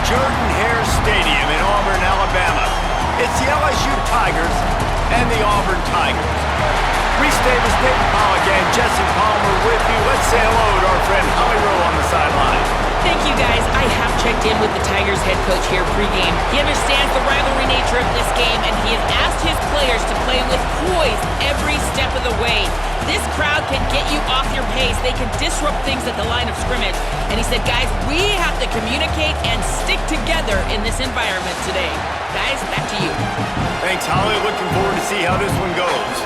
Jordan-Hare Stadium in Auburn, Alabama. It's the LSU Tigers and the Auburn Tigers. Reese Davis, David Pollack, and Jesse Palmer with you. Let's say hello to our friend Holly Rowe on the sideline. Thank you, guys. I have checked in with the Tigers head coach here pregame. He understands the rivalry nature of this game, and he has asked his players to play with poise every step of the way. This crowd can get you off your pace. They can disrupt things at the line of scrimmage. And he said, guys, we have to communicate and stick together in this environment today. Guys, back to you. Thanks, Holly. Looking forward to see how this one goes.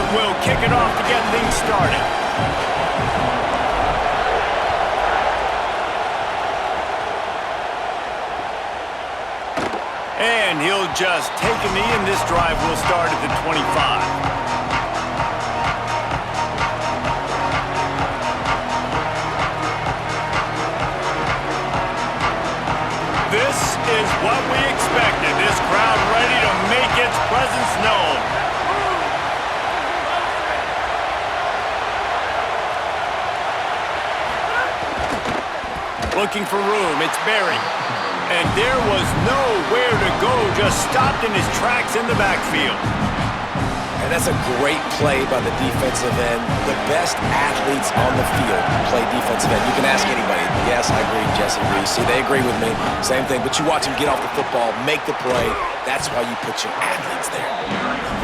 Will kick it off to get things started. And he'll just take a knee, and this drive will start at the 25. This is what we expected. This crowd ready to make its presence known. Looking for room, it's Berry. And there was nowhere to go, just stopped in his tracks in the backfield. And that's a great play by the defensive end. The best athletes on the field play defensive end. You can ask anybody. Yes, I agree, Jesse Reese. See, they agree with me. Same thing, but you watch them get off the football, make the play. That's why you put your athletes there.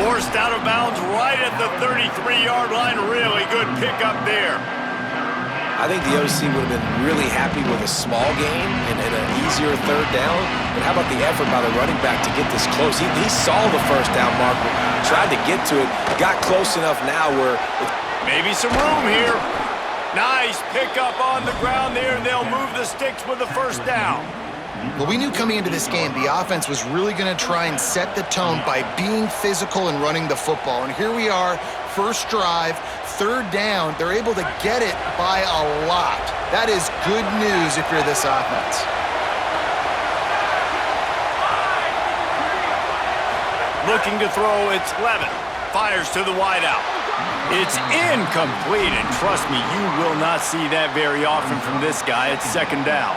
Forced out of bounds right at the 33-yard line. Really good pickup there. I think the OC would have been really happy with a small gain and an easier third down. But how about the effort by the running back to get this close? He saw the first down marker, tried to get to it, got close enough now where... Maybe some room here. Nice pickup on the ground there. They'll move the sticks with the first down. Well, we knew coming into this game the offense was really going to try and set the tone by being physical and running the football. And here we are, first drive, third down. They're able to get it by a lot. That is good news if you're this offense. Looking to throw, it's Levin. Fires to the wideout. It's incomplete, and trust me, you will not see that very often from this guy. It's second down.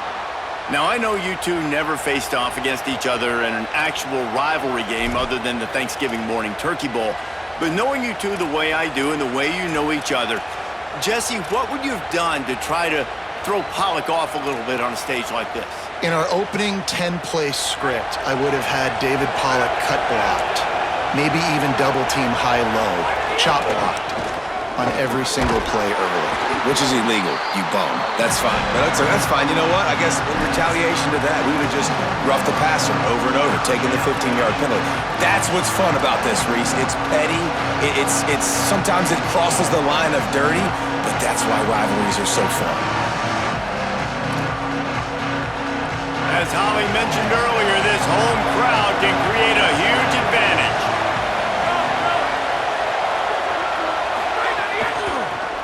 Now, I know you two never faced off against each other in an actual rivalry game other than the Thanksgiving morning Turkey Bowl. But knowing you two the way I do and the way you know each other, Jesse, what would you have done to try to throw Pollack off a little bit on a stage like this? In our opening 10-play script, I would have had David Pollack cut blocked, maybe even double-team high-low, chop blocked on every single play early. Which is illegal, you bum. That's fine. But that's fine. You know what? I guess in retaliation to that, we would have just roughed the passer over and over, taking the 15-yard penalty. That's what's fun about this, Reese. It's petty. It's sometimes it crosses the line of dirty, but that's why rivalries are so fun. As Holly mentioned earlier, this home crowd can create a huge advantage.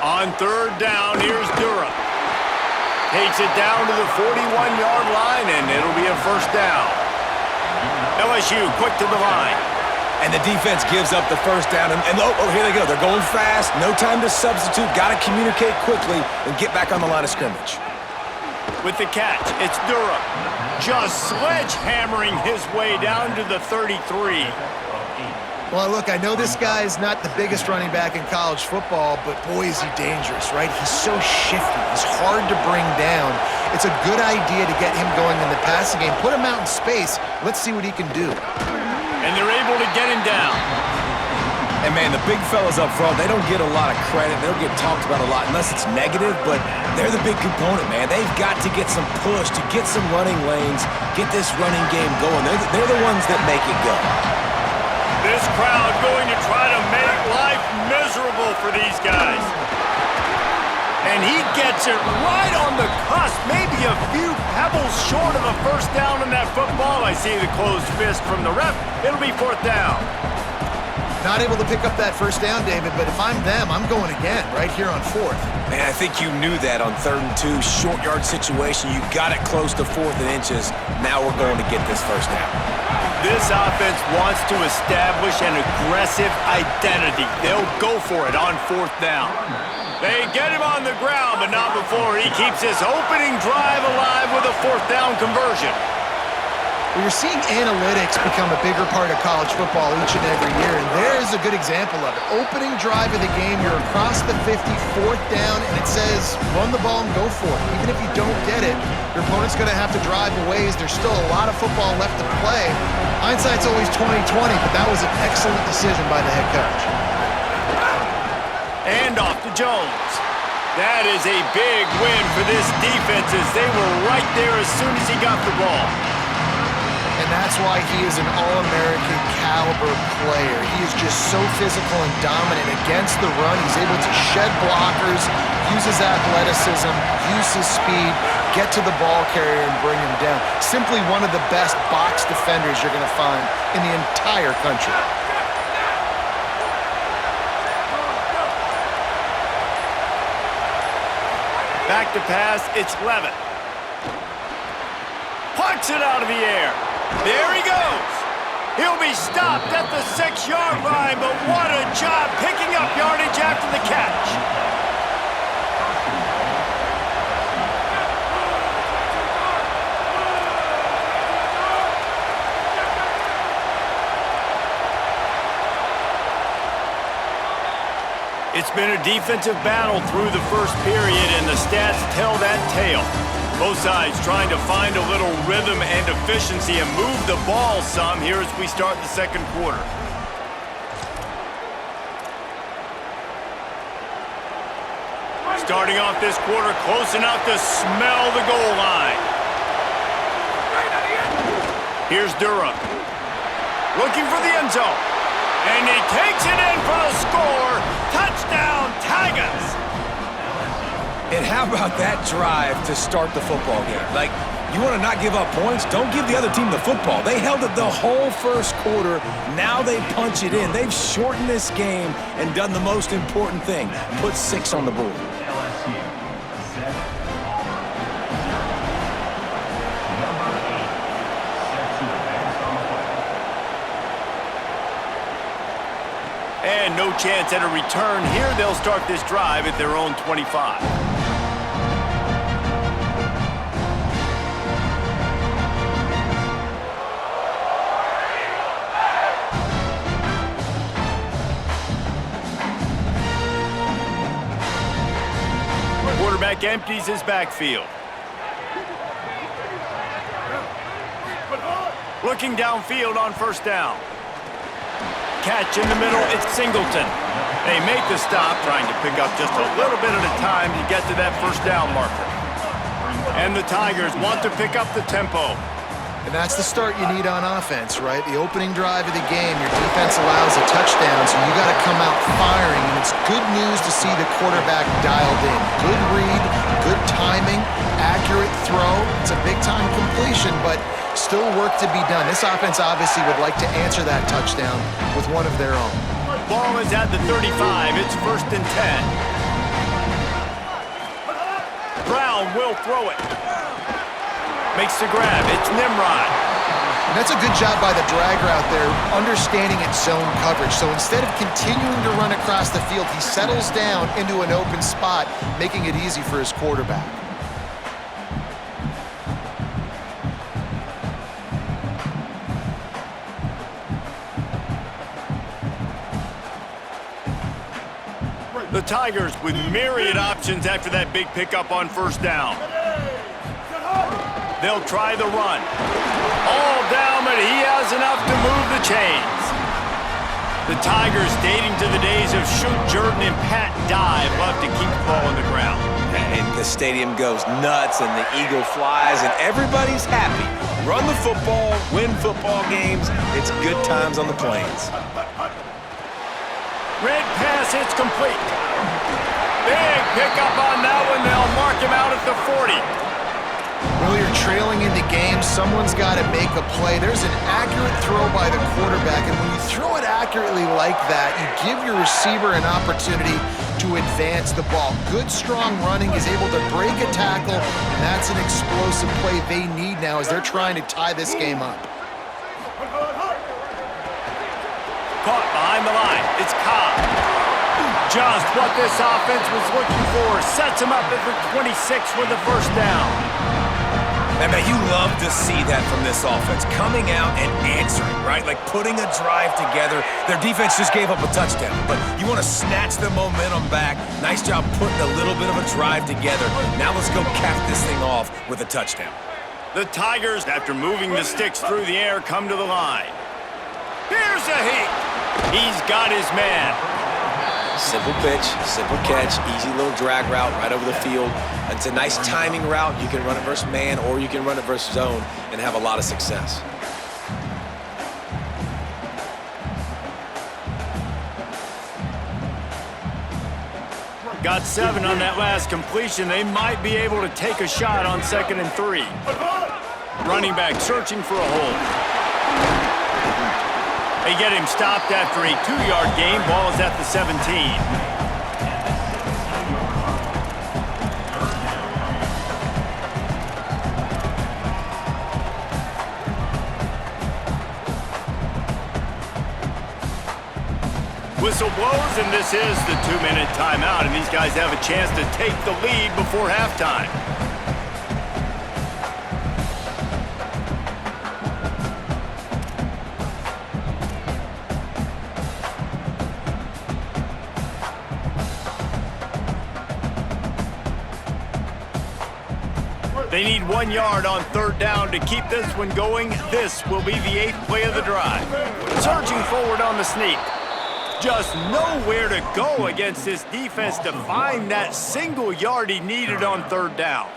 On third down, here's Durham. Takes it down to the 41-yard line, and it'll be a first down. LSU quick to the line. And the defense gives up the first down. And here they go. They're going fast. No time to substitute. Got to communicate quickly and get back on the line of scrimmage. With the catch, it's Durham. Just sledgehammering his way down to the 33. Well, look, I know this guy is not the biggest running back in college football, but boy, is he dangerous, right? He's so shifty. He's hard to bring down. It's a good idea to get him going in the passing game. Put him out in space. Let's see what he can do. And they're able to get him down. And, man, the big fellas up front, they don't get a lot of credit. They don't get talked about a lot unless it's negative, but they're the big component, man. They've got to get some push, to get some running lanes, get this running game going. They're the ones that make it go. This crowd going to try to make life miserable for these guys. And he gets it right on the cusp, maybe a few pebbles short of a first down on that football. I see the closed fist from the ref. It'll be fourth down. Not able to pick up that first down, David, but if I'm them, I'm going again right here on 4th. Man, I think you knew that on 3rd and 2, short yard situation. You got it close to 4th and inches. Now we're going to get this first down. This offense wants to establish an aggressive identity. They'll go for it on 4th down. They get him on the ground, but not before he keeps his opening drive alive with a 4th down conversion. We're seeing analytics become a bigger part of college football each and every year, and there's a good example of it. Opening drive of the game, you're across the 50, 4th down, and it says run the ball and go for it. Even if you don't get it, your opponent's going to have to drive a ways. There's still a lot of football left to play. Hindsight's always 20/20, but that was an excellent decision by the head coach. And off to Jones. That is a big win for this defense as they were right there as soon as he got the ball. And that's why he is an All-American caliber player. He is just so physical and dominant against the run. He's able to shed blockers, use his athleticism, use his speed, get to the ball carrier and bring him down. Simply one of the best box defenders you're going to find in the entire country. Back to pass, it's Levitt. Punts it out of the air. There he goes. He'll be stopped at the 6-yard line, but what a job picking up yardage after the catch. It's been a defensive battle through the first period, and the stats tell that tale. Both sides trying to find a little rhythm and efficiency and move the ball some here as we start the second quarter. Starting off this quarter close enough to smell the goal line. Here's Durham. Looking for the end zone. And he takes it in for the score. Touchdown, Tigers! And how about that drive to start the football game? Like, you want to not give up points? Don't give the other team the football. They held it the whole first quarter. Now they punch it in. They've shortened this game and done the most important thing, put 6 on the board. And no chance at a return here. They'll start this drive at their own 25. Quarterback empties his backfield. Looking downfield on first down. Catch in the middle, it's Singleton. They make the stop, trying to pick up just a little bit at a time to get to that first down marker. And the Tigers want to pick up the tempo. And that's the start you need on offense, right? The opening drive of the game, your defense allows a touchdown, so you got to come out firing. And it's good news to see the quarterback dialed in. Good read, good timing, accurate throw. It's a big-time completion, but still work to be done. This offense obviously would like to answer that touchdown with one of their own. Ball is at the 35. It's 1st and 10. Brown will throw it. Makes the grab. It's Nimrod. And that's a good job by the drag route there, understanding its zone coverage. So instead of continuing to run across the field, he settles down into an open spot, making it easy for his quarterback. The Tigers with myriad options after that big pickup on first down. They'll try the run. All down, but he has enough to move the chains. The Tigers, dating to the days of Shoot Jordan and Pat Dye, love to keep the ball on the ground. And the stadium goes nuts, and the eagle flies, and everybody's happy. Run the football, win football games. It's good times on the plains. Red pass, it's complete. Big pickup on that one. They'll mark him out at the 40. Earlier trailing in the game, someone's got to make a play. There's an accurate throw by the quarterback, and when you throw it accurately like that, you give your receiver an opportunity to advance the ball. Good, strong running is able to break a tackle, and that's an explosive play they need now as they're trying to tie this game up. Caught behind the line. It's Cobb. Just what this offense was looking for. Sets him up at the 26 with the first down. And man, you love to see that from this offense. Coming out and answering, right? Like putting a drive together. Their defense just gave up a touchdown, but you want to snatch the momentum back. Nice job putting a little bit of a drive together. Now let's go cap this thing off with a touchdown. The Tigers, after moving the sticks through the air, come to the line. Here's a heat. He's got his man. Simple pitch, simple catch, easy little drag route right over the field. It's a nice timing route. You can run it versus man or you can run it versus zone and have a lot of success. Got 7 on that last completion. They might be able to take a shot on 2nd and 3. Running back searching for a hole. They get him stopped after a 2-yard gain. Ball is at the 17. Whistle blows, and this is the 2-minute timeout, and these guys have a chance to take the lead before halftime. They need 1 yard on 3rd down to keep this one going. This will be the 8th play of the drive. Surging forward on the sneak. Just nowhere to go against this defense to find that single yard he needed on 3rd down.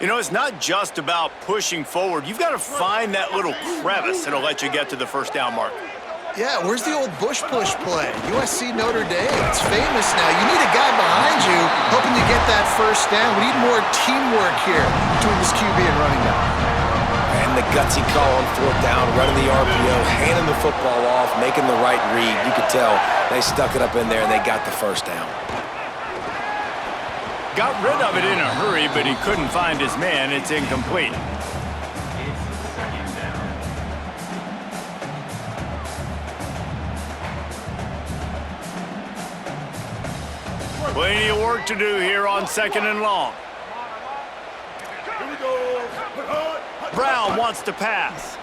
You know, it's not just about pushing forward. You've got to find that little crevice that'll let you get to the 1st down mark. Yeah, where's the old Bush push play? USC Notre Dame. It's famous now. You need a guy behind you hoping to get that 1st down. We need more teamwork here between this QB and running back. And the gutsy call on 4th down, running the RPO, handing the football off, making the right read. You could tell they stuck it up in there and they got the 1st down. Got rid of it in a hurry, but he couldn't find his man. It's incomplete. Plenty of work to do here on 2nd and long. Brown wants to pass.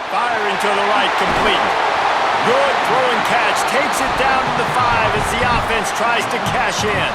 Firing to the right, complete. Good throw and catch. Takes it down to the 5 as the offense tries to cash in.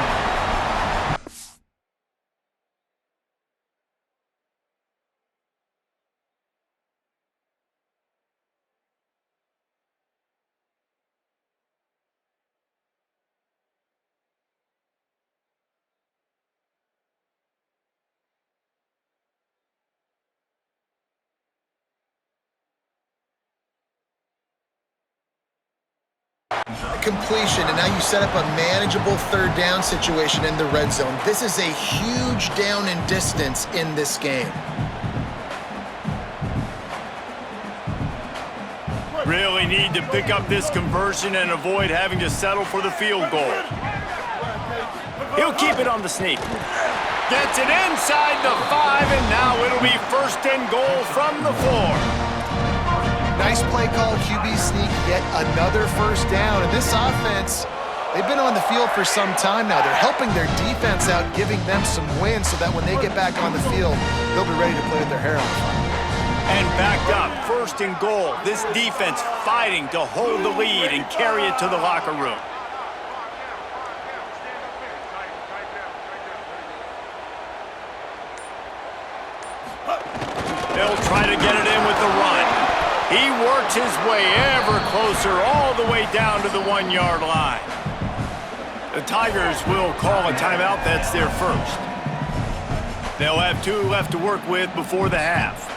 Completion, and now you set up a manageable 3rd down situation in the red zone. This is a huge down in distance in this game. Really need to pick up this conversion and avoid having to settle for the field goal. He'll keep it on the sneak. Gets it inside the 5, and now it'll be 1st and goal from the 4. Nice play call, QB sneak, yet another 1st down. And this offense, they've been on the field for some time now. They're helping their defense out, giving them some wins so that when they get back on the field, they'll be ready to play with their hair on fire. And backed up, 1st and goal. This defense fighting to hold the lead and carry it to the locker room. They'll try to get it in with the run. He works his way ever closer all the way down to the 1-yard line. The Tigers will call a timeout. That's their 1st. They'll have 2 left to work with before the half.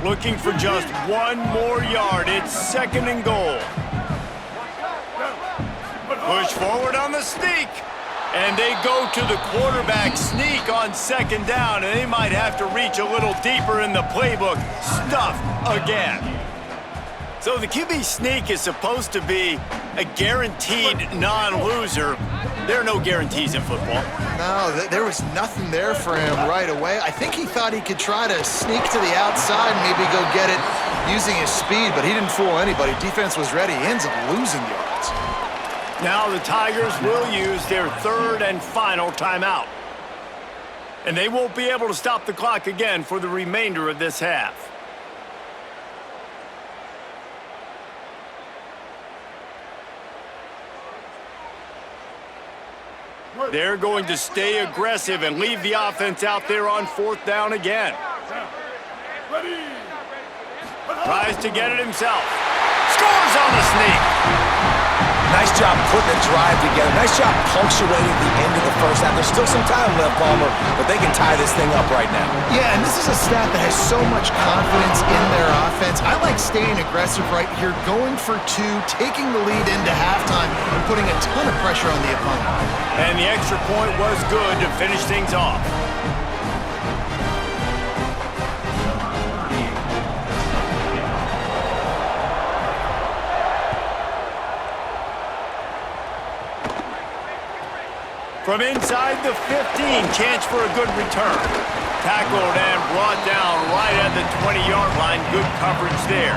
Looking for just 1 more yard. It's 2nd and goal. Push forward on the sneak. And they go to the quarterback sneak on second down, and they might have to reach a little deeper in the playbook. Stuffed again. So the QB sneak is supposed to be a guaranteed non-loser. There are no guarantees in football. No, there was nothing there for him right away. I think he thought he could try to sneak to the outside and maybe go get it using his speed, but he didn't fool anybody. Defense was ready. He ends up losing yards. Now the Tigers will use their third and final timeout. And they won't be able to stop the clock again for the remainder of this half. They're going to stay aggressive and leave the offense out there on fourth down again. Tries to get it himself. Scores on the sneak. Nice job putting the drive together. Nice job punctuating the end of the first half. There's still some time left, Palmer, but they can tie this thing up right now. Yeah, and this is a staff that has so much confidence in their offense. I like staying aggressive right here, going for two, taking the lead into halftime, and putting a ton of pressure on the opponent. And the extra point was good to finish things off. From inside the 15, chance for a good return. Tackled and brought down right at the 20-yard line. Good coverage there.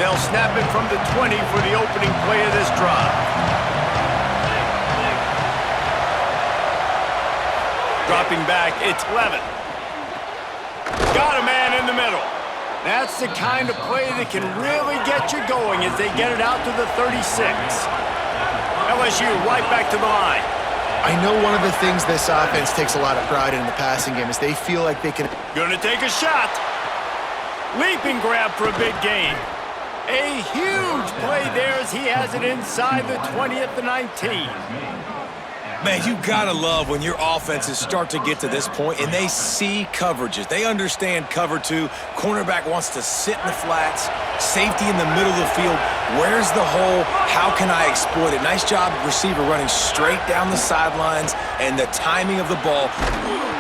They'll snap it from the 20 for the opening play of this drive. Dropping back, it's Levin. Got a man in the middle. That's the kind of play that can really get you going as they get it out to the 36. LSU right back to the line. I know one of the things this offense takes a lot of pride in the passing game is they feel like they can... Gonna take a shot. Leaping grab for a big gain. A huge play there as he has it inside the 20 at the 19. Man, you gotta love when your offenses start to get to this point and they see coverages. They understand cover two. Cornerback wants to sit in the flats. Safety in the middle of the field. Where's the hole? How can I exploit it? Nice job, receiver, running straight down the sidelines and the timing of the ball.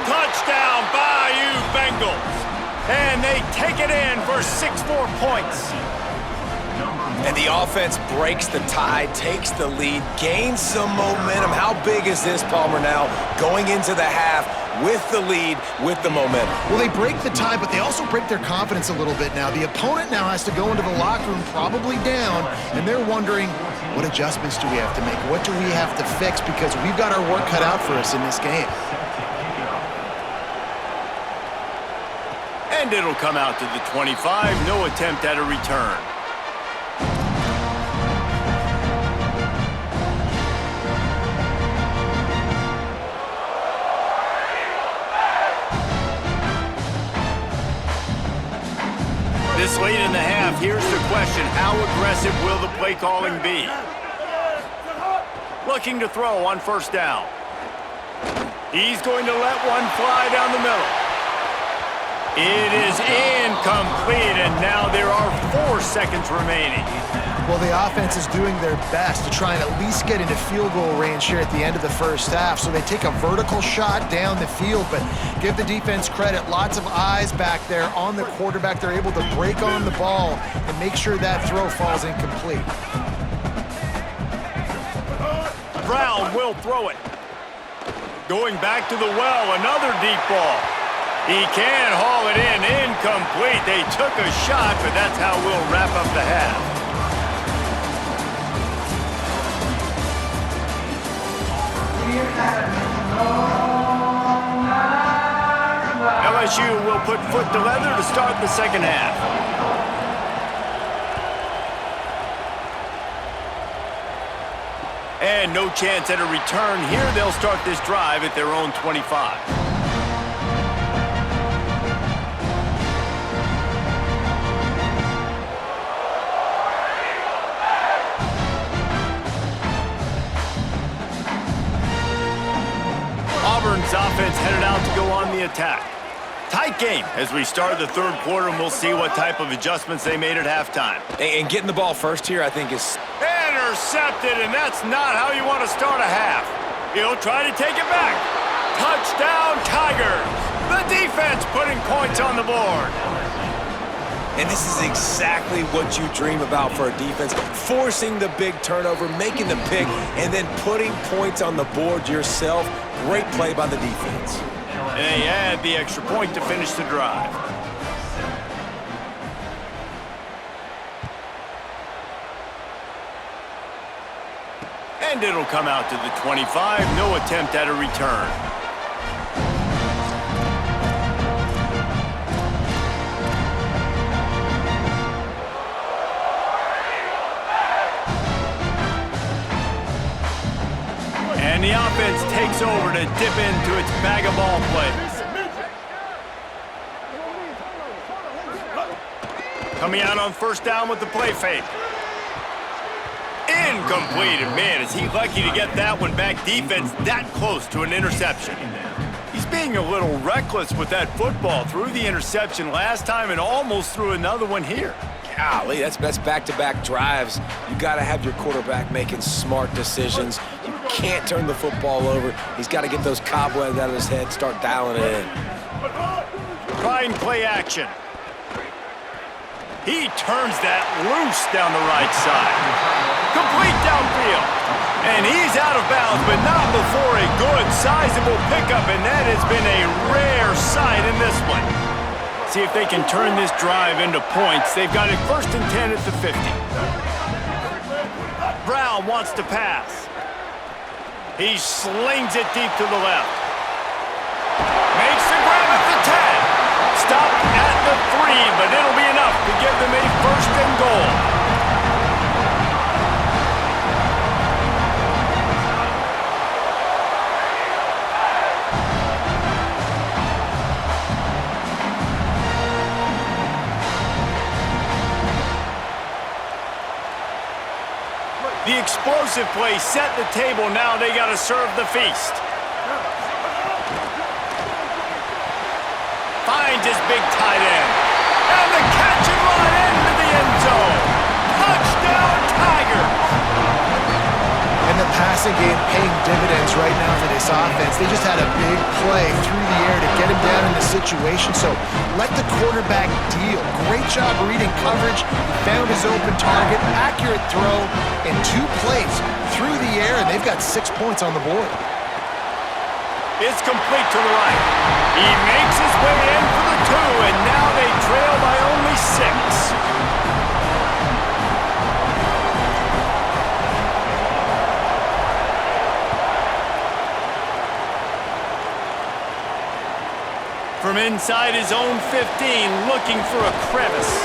Touchdown, Bayou Bengals. And they take it in for 6 more points. And the offense breaks the tie, takes the lead, gains some momentum. How big is this, Palmer, now going into the half with the lead, with the momentum? Well, they break the tie, but they also break their confidence a little bit now. The opponent now has to go into the locker room probably down, and they're wondering, what adjustments do we have to make? What do we have to fix? Because we've got our work cut out for us in this game. And it'll come out to the 25. No attempt at a return. This late in the half, here's the question. How aggressive will the play calling be? Looking to throw on first down. He's going to let one fly down the middle. It is incomplete, and now there are 4 seconds remaining. Well, the offense is doing their best to try and at least get into field goal range here at the end of the first half. So they take a vertical shot down the field, but give the defense credit. Lots of eyes back there on the quarterback. They're able to break on the ball and make sure that throw falls incomplete. Brown will throw it. Going back to the well, another deep ball. He can haul it in, incomplete. They took a shot, but that's how we'll wrap up the half. LSU will put foot to leather to start the second half. And no chance at a return here. They'll start this drive at their own 25. Auburn's offense headed out to go on the attack. Tight game as we start the third quarter, and we'll see what type of adjustments they made at halftime. And getting the ball first here, I think, is... Intercepted, and that's not how you want to start a half. He'll try to take it back. Touchdown, Tigers. The defense putting points on the board. And this is exactly what you dream about for a defense. Forcing the big turnover, making the pick, and then putting points on the board yourself. Great play by the defense. And they add the extra point to finish the drive. And it'll come out to the 25. No attempt at a return. And the offense takes over to dip into its bag of ball plays. Coming out on first down with the play fake. Incomplete, and man, is he lucky to get that one back. Defense that close to an interception. He's being a little reckless with that football. Threw the interception last time and almost threw another one here. Golly, that's back-to-back drives. You got to have your quarterback making smart decisions. You can't turn the football over. He's got to get those cobwebs out of his head, start dialing it in. Trying play action. He turns that loose down the right side. Complete downfield. And he's out of bounds, but not before a good, sizable pickup, and that has been a rare sight in this one. See if they can turn this drive into points. They've got it first and 10 at the 50. Brown wants to pass. He slings it deep to the left. Makes the grab at the 10. Stopped at the 3, but it'll be enough to give them a first and goal. The explosive play set the table. Now they got to serve the feast. Finds his big tight end. And the catch and run into the end zone. Touchdown, Tigers. And the passing game paying dividends right now for this offense. They just had a big play through the air to get him down in the situation. So let the quarterback deal. Great job reading coverage. He found his open target, accurate throw, and 2 plays through the air, and they've got 6 points on the board. It's complete to the right. He makes his way in for the 2, and now they trail by only 6. From inside his own 15, looking for a crevice.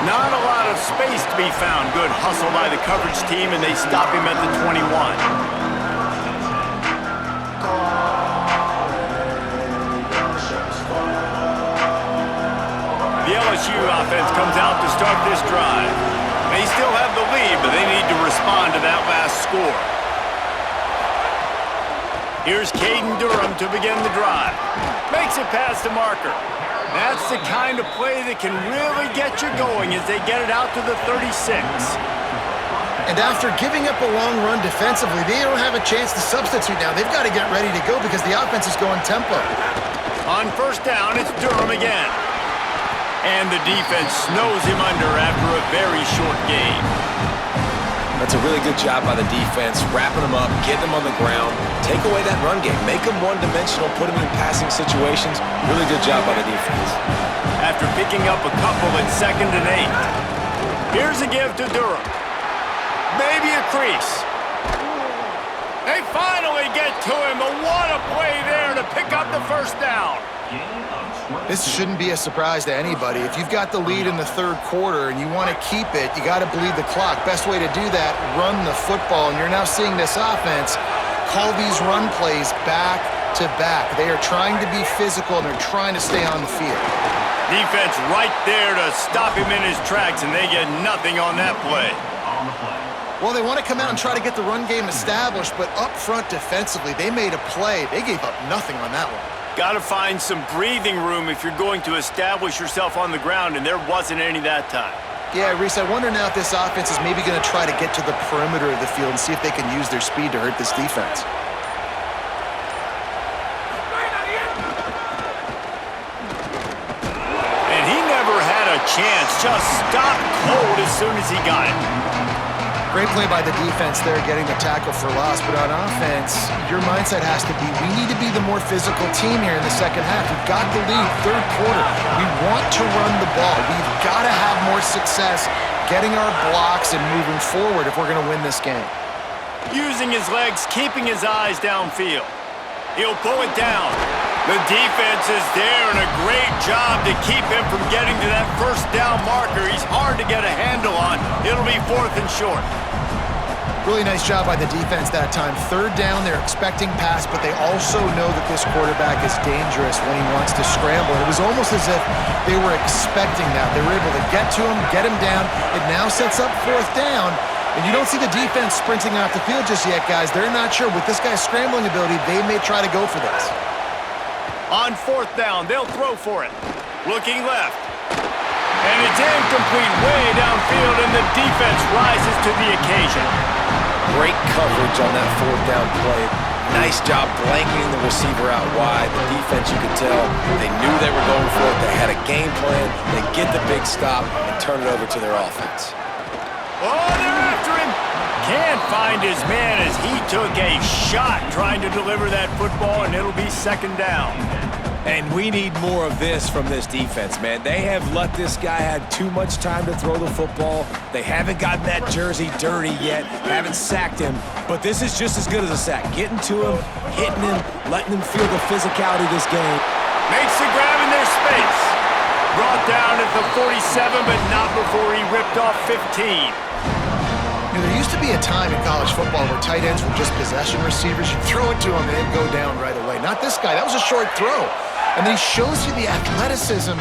Not a lot of space to be found. Good hustle by the coverage team, and they stop him at the 21. The LSU offense comes out to start this drive. They still have the lead, but they need to respond to that last score. Here's Caden Durham to begin the drive. Makes it past the marker. That's the kind of play that can really get you going as they get it out to the 36. And after giving up a long run defensively, they don't have a chance to substitute now. They've got to get ready to go because the offense is going tempo. On first down, it's Durham again. And the defense snows him under after a very short game. That's a really good job by the defense, wrapping them up, getting them on the ground, take away that run game, make them one-dimensional, put them in passing situations. Really good job by the defense. After picking up a couple at 2nd and 8. Here's a give to Durham. Maybe a crease. They finally get to him, but what a play there to pick up the first down. This shouldn't be a surprise to anybody. If you've got the lead in the third quarter and you want to keep it, you got to bleed the clock. Best way to do that, run the football. And you're now seeing this offense call these run plays back to back. They are trying to be physical and they're trying to stay on the field. Defense right there to stop him in his tracks, and they get nothing on that play. Well, they want to come out and try to get the run game established, but up front defensively, they made a play. They gave up nothing on that one. Got to find some breathing room if you're going to establish yourself on the ground, and there wasn't any that time. Yeah, Reese, I wonder now if this offense is maybe going to try to get to the perimeter of the field and see if they can use their speed to hurt this defense. And he never had a chance, just stopped cold as soon as he got it. Great play by the defense there, getting the tackle for loss. But on offense, your mindset has to be, we need to be the more physical team here in the second half. We've got the lead, third quarter. We want to run the ball. We've got to have more success getting our blocks and moving forward if we're going to win this game. Using his legs, keeping his eyes downfield. He'll pull it down. The defense is there, and a great job to keep him from getting to that first down marker. He's hard to get a handle on. It'll be 4th and short. Really nice job by the defense that time. Third down, they're expecting pass, but they also know that this quarterback is dangerous when he wants to scramble. And it was almost as if they were expecting that. They were able to get to him, get him down. It now sets up 4th down. And you don't see the defense sprinting off the field just yet, guys. They're not sure. With this guy's scrambling ability, they may try to go for this. On 4th down, they'll throw for it. Looking left. And it's incomplete way downfield, and the defense rises to the occasion. Great coverage on that 4th down play. Nice job blanketing the receiver out wide. The defense, you could tell, they knew they were going for it. They had a game plan. They get the big stop and turn it over to their offense. Oh, they're after him. Can't find his man as he took a shot trying to deliver that football, and it'll be 2nd down. And we need more of this from this defense, man. They have let this guy have too much time to throw the football. They haven't gotten that jersey dirty yet, haven't sacked him, but this is just as good as a sack. Getting to him, hitting him, letting him feel the physicality of this game. Makes the grab in their space. Brought down at the 47, but not before he ripped off 15. You know, there used to be a time in college football where tight ends were just possession receivers. You throw it to him and they'd go down right away. Not this guy. That was a short throw. And then he shows you the athleticism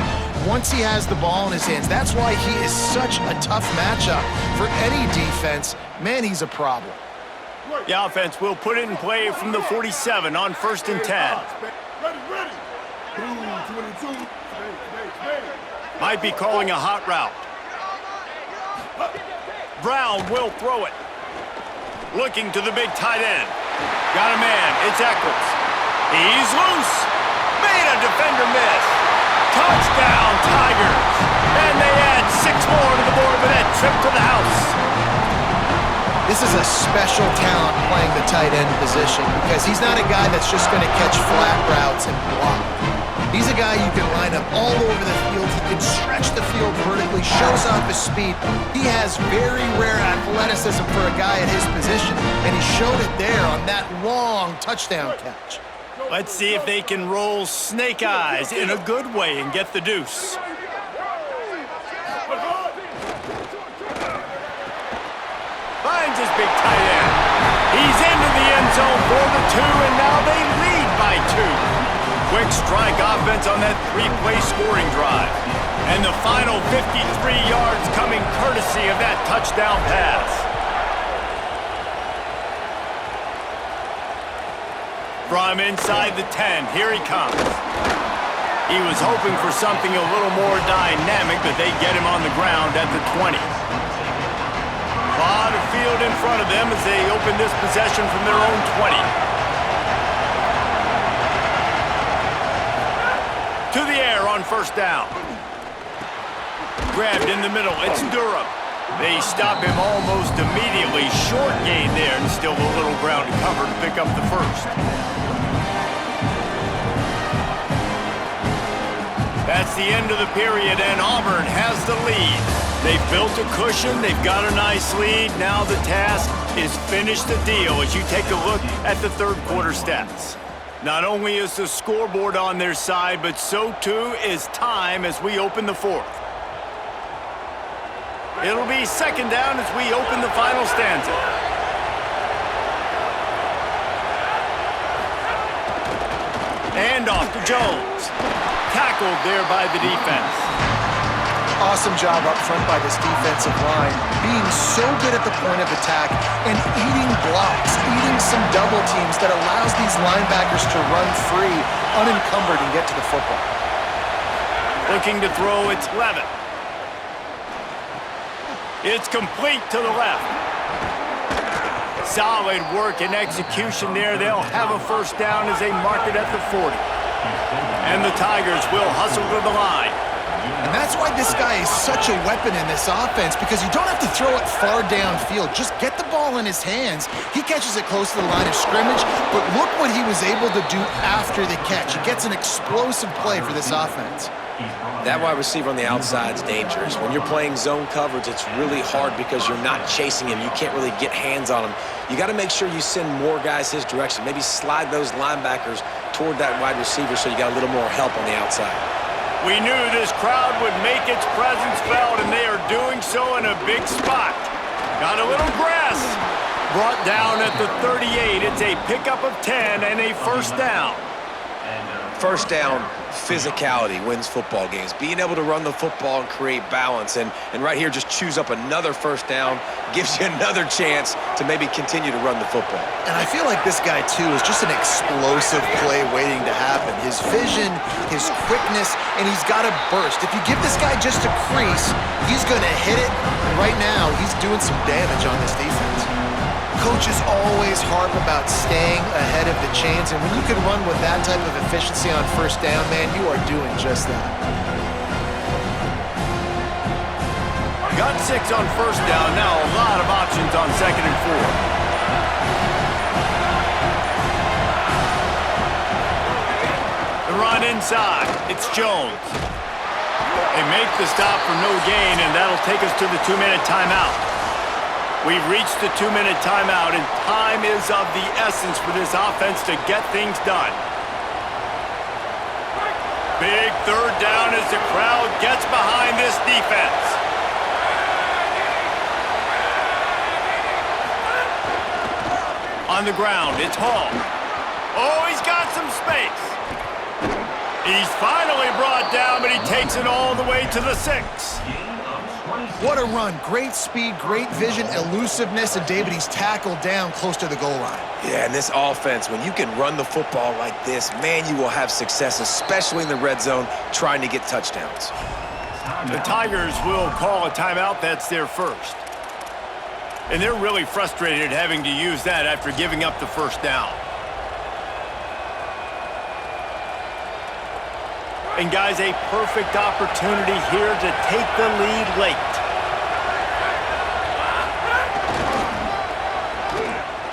once he has the ball in his hands. That's why he is such a tough matchup for any defense. Man, he's a problem. The offense will put it in play from the 47 on 1st and 10. Ready. 22. Might be calling a hot route. Brown will throw it. Looking to the big tight end. Got a man. It's Eccles. He's loose. Made a defender miss. Touchdown, Tigers. And they add 6 more to the board with that trip to the house. This is a special talent playing the tight end position because he's not a guy that's just going to catch flat routes and block. He's a guy you can line up all over the field. He can stretch the field vertically, shows off his speed. He has very rare athleticism for a guy at his position, and he showed it there on that long touchdown catch. Let's see if they can roll snake eyes in a good way and get the deuce. Finds his big tight end. He's into the end zone for the 2, and now they lead by 2. Quick strike offense on that 3-play scoring drive. And the final 53 yards coming courtesy of that touchdown pass. From inside the 10, here he comes. He was hoping for something a little more dynamic, but they get him on the ground at the 20. A lot of field in front of them as they open this possession from their own 20. To the air on 1st down. Grabbed in the middle, it's Durham. They stop him almost immediately. Short gain there, and still a little ground to cover to pick up the 1st. That's the end of the period, and Auburn has the lead. They've built a cushion, they've got a nice lead. Now the task is finish the deal as you take a look at the 3rd quarter stats. Not only is the scoreboard on their side, but so too is time as we open the 4th. It'll be 2nd down as we open the final stanza. And off to Jones. Tackled there by the defense. Awesome job up front by this defensive line, being so good at the point of attack and eating blocks, eating some double teams that allows these linebackers to run free, unencumbered, and get to the football. Looking to throw, it's Levitt. It's complete to the left. Solid work and execution there. They'll have a first down as they mark it at the 40. And the Tigers will hustle to the line. And that's why this guy is such a weapon in this offense, because you don't have to throw it far downfield. Just get the ball in his hands. He catches it close to the line of scrimmage, but look what he was able to do after the catch. He gets an explosive play for this offense. That wide receiver on the outside is dangerous. When you're playing zone coverage, it's really hard because you're not chasing him. You can't really get hands on him. You got to make sure you send more guys his direction. Maybe slide those linebackers toward that wide receiver so you got a little more help on the outside. We knew this crowd would make its presence felt, and they are doing so in a big spot. Got a little grass. Brought down at the 38. It's a pickup of 10 and a first down. First down, physicality wins football games. Being able to run the football and create balance. And right here, just choose up another first down, gives you another chance to maybe continue to run the football. And I feel like this guy, too, is just an explosive play waiting to happen. His vision, his quickness, and he's got a burst. If you give this guy just a crease, he's going to hit it. And right now, he's doing some damage on this defense. Coaches always harp about staying ahead of the chains, and when you can run with that type of efficiency on first down, man, you are doing just that. Got 6 on first down. Now a lot of options on 2nd and 4. The run inside. It's Jones. They make the stop for no gain, and that'll take us to the 2-minute timeout. We've reached the 2-minute timeout, and time is of the essence for this offense to get things done. Big third down as the crowd gets behind this defense. On the ground, it's Hall. Oh, he's got some space. He's finally brought down, but he takes it all the way to the 6. What a run. Great speed, great vision, elusiveness, and David, he's tackled down close to the goal line. Yeah, and this offense, when you can run the football like this, man, you will have success, especially in the red zone, trying to get touchdowns. The Tigers will call a timeout. That's their first. And they're really frustrated having to use that after giving up the first down. And guys, a perfect opportunity here to take the lead late.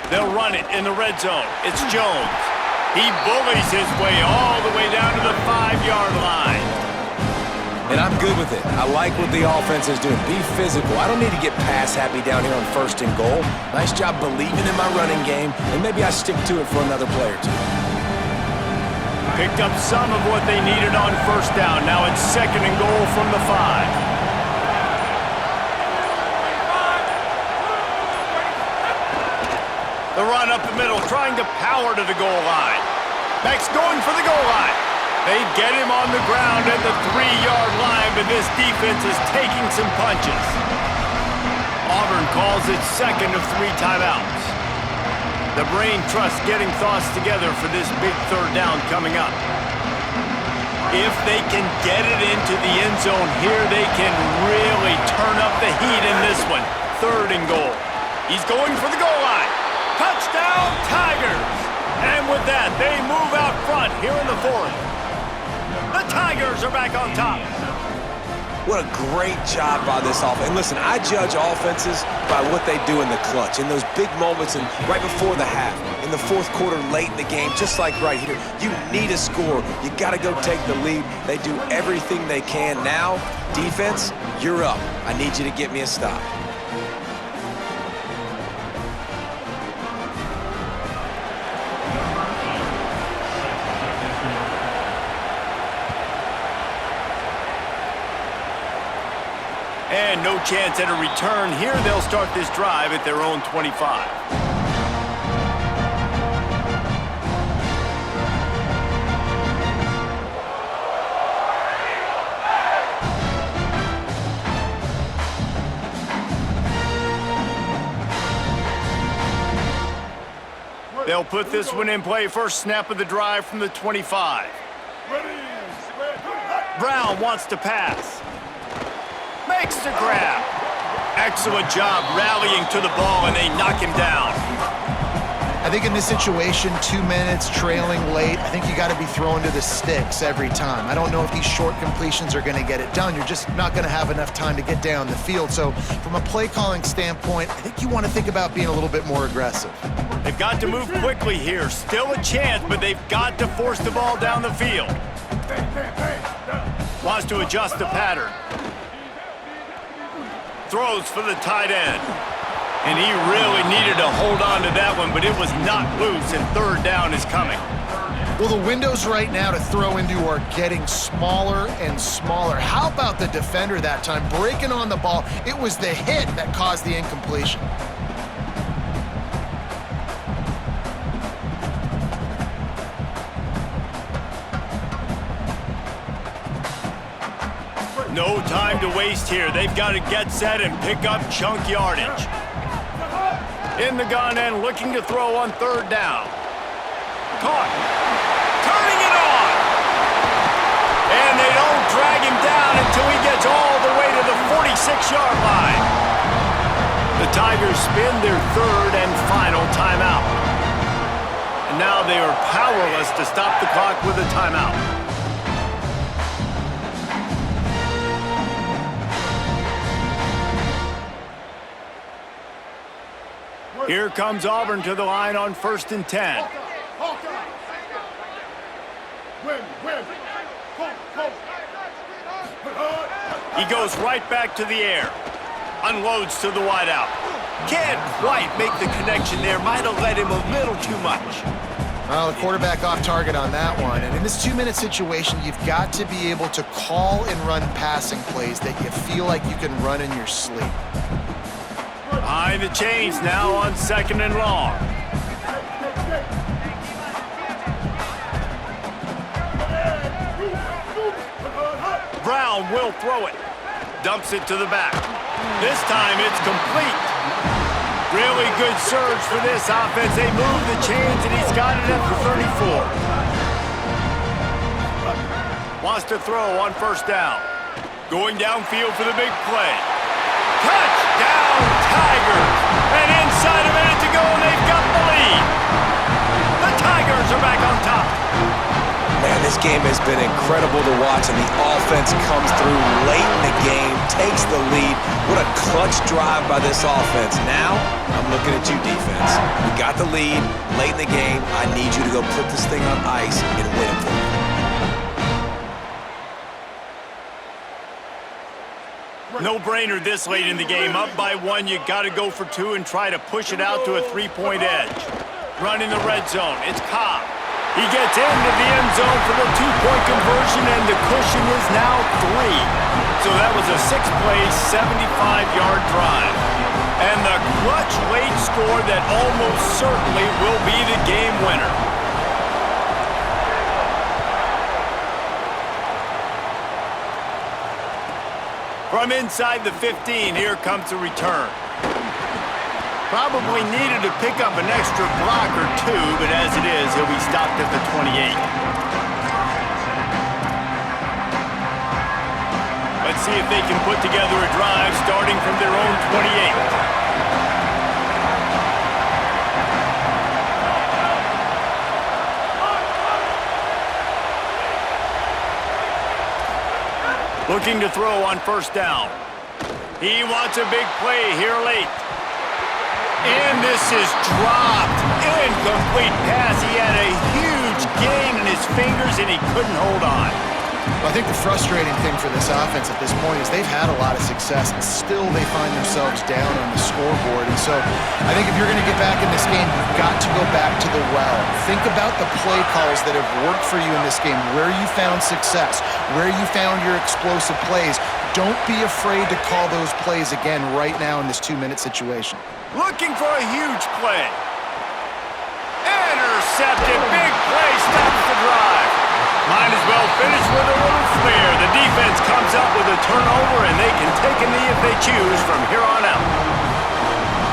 They'll run it in the red zone. It's Jones. He bullies his way all the way down to the 5-yard line. And I'm good with it. I like what the offense is doing. Be physical. I don't need to get pass happy down here on 1st and goal. Nice job believing in my running game, and maybe I stick to it for another play or 2. Picked up some of what they needed on first down. Now it's 2nd and goal from the 5. The run up the middle, trying to power to the goal line. Max going for the goal line. They get him on the ground at the 3-yard line, but this defense is taking some punches. Auburn calls it 2nd of 3 timeouts. The brain trust getting thoughts together for this big third down coming up. If they can get it into the end zone here, they can really turn up the heat in this one. 3rd and goal. He's going for the goal line. Touchdown, Tigers! And with that, they move out front here in the 4th. The Tigers are back on top. What a great job by this offense. And listen, I judge offenses by what they do in the clutch, in those big moments and right before the half, in the 4th quarter, late in the game, just like right here. You need a score. You got to go take the lead. They do everything they can. Now, defense, you're up. I need you to get me a stop. And no chance at a return here. They'll start this drive at their own 25. They'll put this one in play first snap of the drive from the 25. Brown wants to pass. Makes the grab. Excellent job rallying to the ball, and they knock him down. I think in this situation, 2 minutes, trailing late, I think you got to be throwing to the sticks every time. I don't know if these short completions are going to get it done. You're just not going to have enough time to get down the field. So from a play calling standpoint, I think you want to think about being a little bit more aggressive. They've got to move quickly here. Still a chance, but they've got to force the ball down the field. Wants to adjust the pattern. Throws for the tight end. And he really needed to hold on to that one, but it was knocked loose, and third down is coming. Well, the windows right now to throw into are getting smaller and smaller. How about the defender that time breaking on the ball? It was the hit that caused the incompletion. No time to waste here. They've got to get set and pick up chunk yardage. In the gun and looking to throw on third down. Caught. Turning it on. And they don't drag him down until he gets all the way to the 46-yard line. The Tigers spin their third and final timeout. And now they are powerless to stop the clock with a timeout. Here comes Auburn to the line on 1st and 10. He goes right back to the air. Unloads to the wideout. Can't quite make the connection there. Might have led him a little too much. Well, the quarterback off target on that one. And in this 2-minute situation, you've got to be able to call and run passing plays that you feel like you can run in your sleep. Behind the chains now on 2nd and long. Brown will throw it. Dumps it to the back. This time it's complete. Really good surge for this offense. They move the chains and he's got it at the 34. Wants to throw on 1st down. Going downfield for the big play. Touchdown, Tigers! And inside a minute to go, and they've got the lead. The Tigers are back on top. Man, this game has been incredible to watch, and the offense comes through late in the game, takes the lead. What a clutch drive by this offense. Now, I'm looking at you, defense. We got the lead late in the game. I need you to go put this thing on ice and win it for me. No-brainer this late in the game. Up by 1, you got to go for 2 and try to push it out to a 3-point edge. Running the red zone. It's Cobb. He gets into the end zone for the 2-point conversion, and the cushion is now 3. So that was a 6-play, 75-yard drive. And the clutch late score that almost certainly will be the game winner. From inside the 15, here comes the return. Probably needed to pick up an extra block or 2, but as it is, he'll be stopped at the 28. Let's see if they can put together a drive starting from their own 28. Looking to throw on 1st down. He wants a big play here late. And this is dropped. Incomplete pass. He had a huge gain in his fingers, and he couldn't hold on. Well, I think the frustrating thing for this offense at this point is they've had a lot of success, and still they find themselves down on the scoreboard. And so I think if you're going to get back in this game, you've got to go back to the well. Think about the play calls that have worked for you in this game, where you found success, where you found your explosive plays. Don't be afraid to call those plays again right now in this 2-minute situation. Looking for a huge play. Intercepted. Big play. Stops the drive. Might as well finish with a little flair. The defense comes up with a turnover, and they can take a knee if they choose from here on out.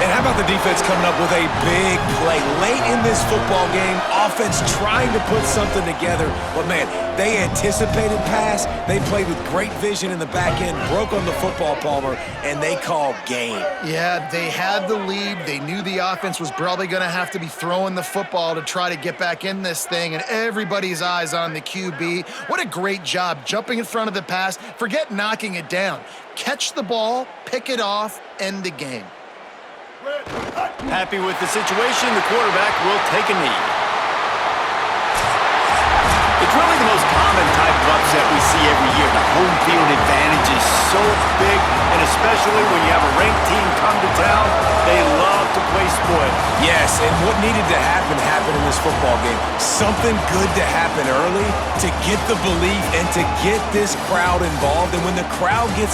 And how about about the defense coming up with a big play? Late in this football game, offense trying to put something together. But, man, they anticipated pass. They played with great vision in the back end, broke on the football, Palmer, and they called game. Yeah, they had the lead. They knew the offense was probably going to have to be throwing the football to try to get back in this thing, and everybody's eyes on the QB. What a great job jumping in front of the pass. Forget knocking it down. Catch the ball, pick it off, end the game. Happy with the situation, the quarterback will take a knee. It's really the most common type of upset we see every year. The home field advantage is so big, and especially when you have a ranked team come to town, they love to play spoil. Yes, and what needed to happen happened in this football game. Something good to happen early to get the belief and to get this crowd involved. And when the crowd gets